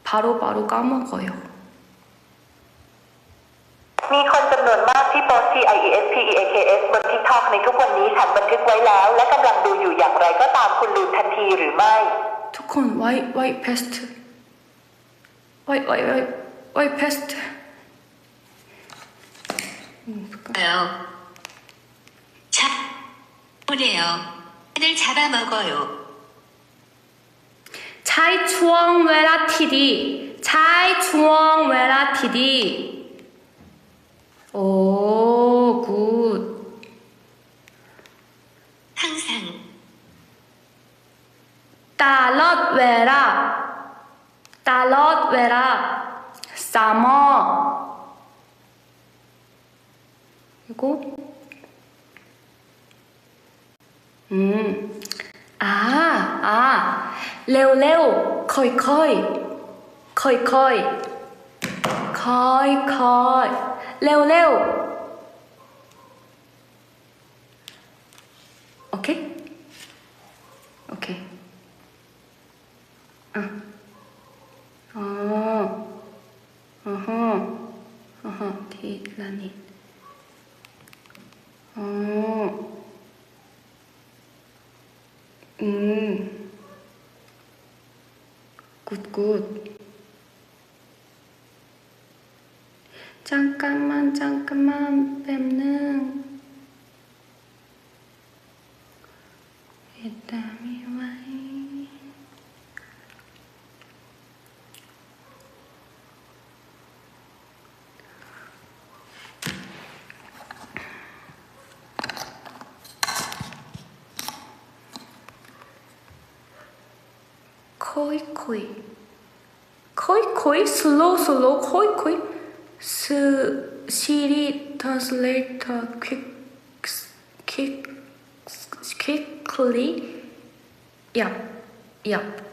바로바로 까먹어요. มีคนจำนวนมากที่โพสต์ TIESPEAKS บน TikTok ในทุกวันนี้ฉันบันทึกไว้แล้วและกำลังดูอยู่อย่างไรก็ตามคุณลืมทันทีหรือไม่ ทุกคน why past why past 보내요. 을 잡아먹어요. 잘 추억 외라 TD 잘 추억 외라 TD 오 굿. 항상 달럿 외라 summer 이거 ร็วค่อยเร็ว오케이 티라니 굿. 잠깐만 뺨능. 이땀이 와이. 코이 슬로우 코이 시리 translator quickly 얍